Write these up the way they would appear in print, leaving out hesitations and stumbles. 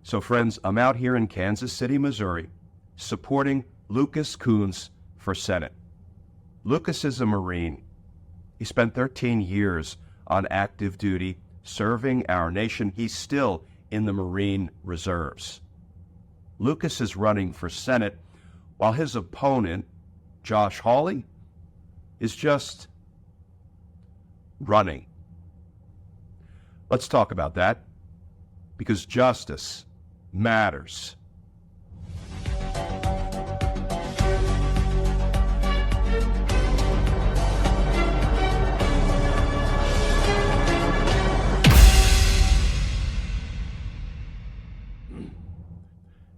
So friends, I'm out here in Kansas City, Missouri, supporting Lucas Kunce for Senate. Lucas is a Marine. He spent 13 years on active duty serving our nation. He's still in the Marine Reserves. Lucas is running for Senate, while his opponent, Josh Hawley, is just running. Let's talk about that, because justice matters.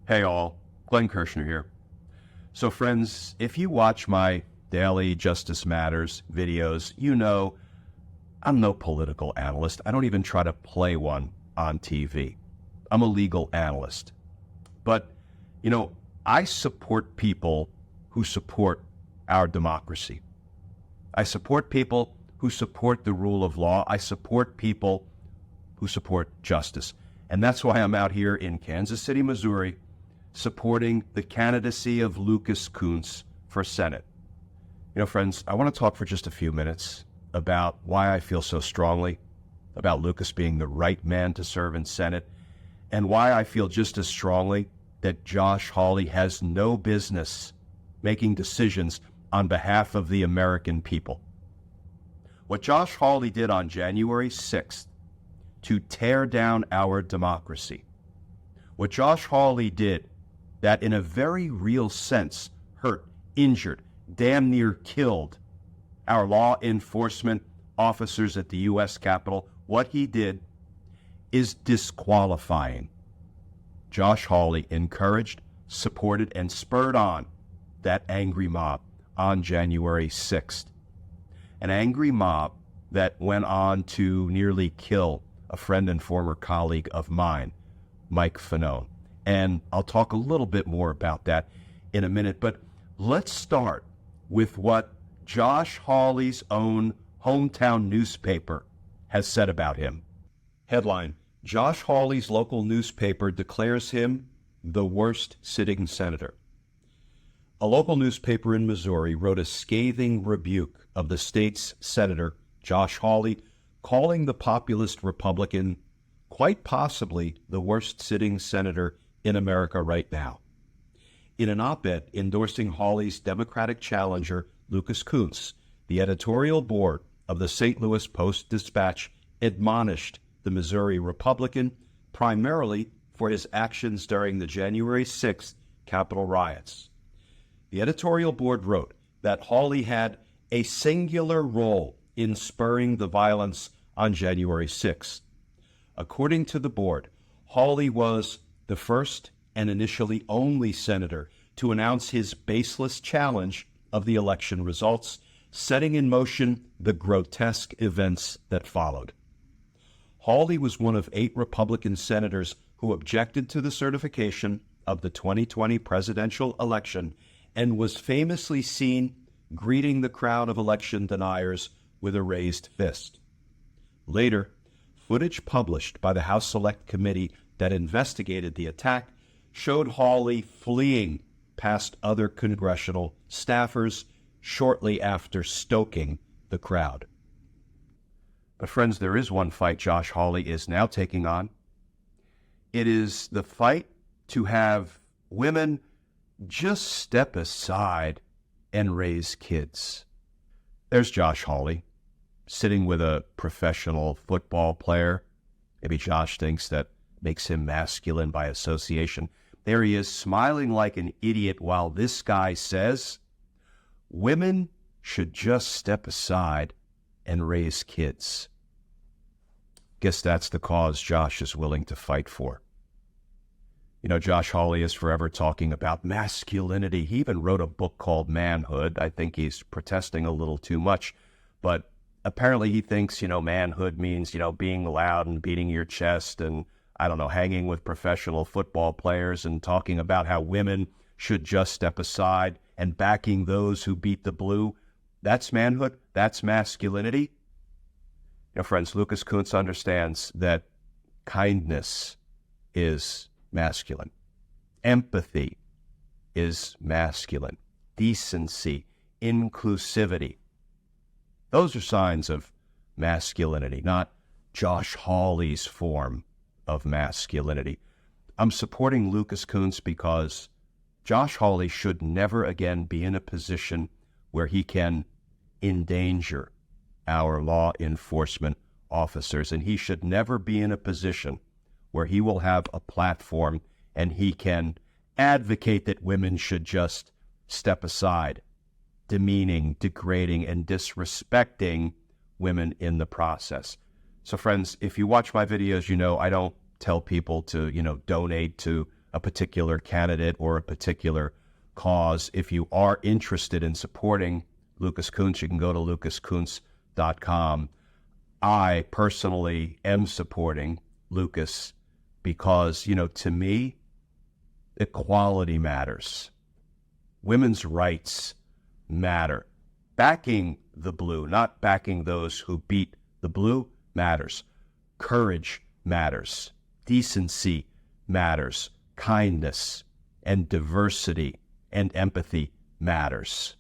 Hey all, Glenn Kirshner here. So friends, if you watch my daily Justice Matters videos, you know I'm no political analyst. I don't even try to play one on TV. I'm a legal analyst. But, you know, I support people who support our democracy. I support people who support the rule of law. I support people who support justice. And that's why I'm out here in Kansas City, Missouri, supporting the candidacy of Lucas Kunce for Senate. You know, friends, I want to talk for just a few minutes about why I feel so strongly about Lucas being the right man to serve in Senate, and why I feel just as strongly that Josh Hawley has no business making decisions on behalf of the American people. What Josh Hawley did on January 6th to tear down our democracy, what Josh Hawley did that in a very real sense hurt, injured, damn near killed our law enforcement officers at the U.S. Capitol, what he did is disqualifying. Josh Hawley encouraged, supported, and spurred on that angry mob on January 6th. An angry mob that went on to nearly kill a friend and former colleague of mine, Mike Fanone. And I'll talk a little bit more about that in a minute, but let's start with what Josh Hawley's own hometown newspaper has said about him. Headline: Josh Hawley's local newspaper declares him the worst sitting senator. A local newspaper in Missouri wrote a scathing rebuke of the state's senator, Josh Hawley, calling the populist Republican quite possibly the worst sitting senator in America right now. In an op-ed endorsing Hawley's Democratic challenger, Lucas Kunce, the editorial board of the St. Louis Post-Dispatch admonished the Missouri Republican primarily for his actions during the January 6th Capitol riots. The editorial board wrote that Hawley had a singular role in spurring the violence on January 6th. According to the board, Hawley was the first and initially only senator to announce his baseless challenge of the election results, setting in motion the grotesque events that followed. Hawley was one of 8 Republican senators who objected to the certification of the 2020 presidential election and was famously seen greeting the crowd of election deniers with a raised fist. Later, footage published by the House Select Committee that investigated the attack showed Hawley fleeing past other congressional staffers shortly after stoking the crowd. But friends, there is one fight Josh Hawley is now taking on. It is the fight to have women just step aside and raise kids. There's Josh Hawley sitting with a professional football player. Maybe Josh thinks that makes him masculine by association. There he is, smiling like an idiot while this guy says, women should just step aside and raise kids. Guess that's the cause Josh is willing to fight for. You know, Josh Hawley is forever talking about masculinity. He even wrote a book called Manhood. I think he's protesting a little too much, but apparently he thinks, manhood means, being loud and beating your chest and, hanging with professional football players and talking about how women should just step aside and backing those who beat the blue. That's manhood. That's masculinity. Friends, Lucas Kunce understands that kindness is masculine. Empathy is masculine. Decency, inclusivity. Those are signs of masculinity, not Josh Hawley's form of masculinity. I'm supporting Lucas Kunce because Josh Hawley should never again be in a position where he can endanger our law enforcement officers, and he should never be in a position where he will have a platform and he can advocate that women should just step aside, demeaning, degrading, and disrespecting women in the process. So friends, if you watch my videos, you know I don't tell people to, donate to a particular candidate or a particular cause. If you are interested in supporting Lucas Kunce, you can go to lucaskunce.com. I personally am supporting Lucas because, to me, equality matters. Women's rights matter. Backing the blue, not backing those who beat the blue, matters. Courage matters. Decency matters. Kindness and diversity and empathy matters.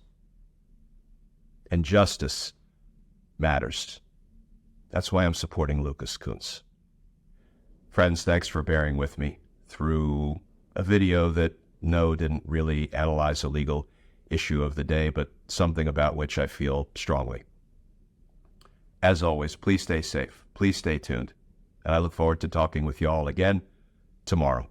And justice matters. That's why I'm supporting Lucas Kunce. Friends, thanks for bearing with me through a video that, no, didn't really analyze a legal issue of the day, but something about which I feel strongly. As always, please stay safe. Please stay tuned. And I look forward to talking with you all again tomorrow.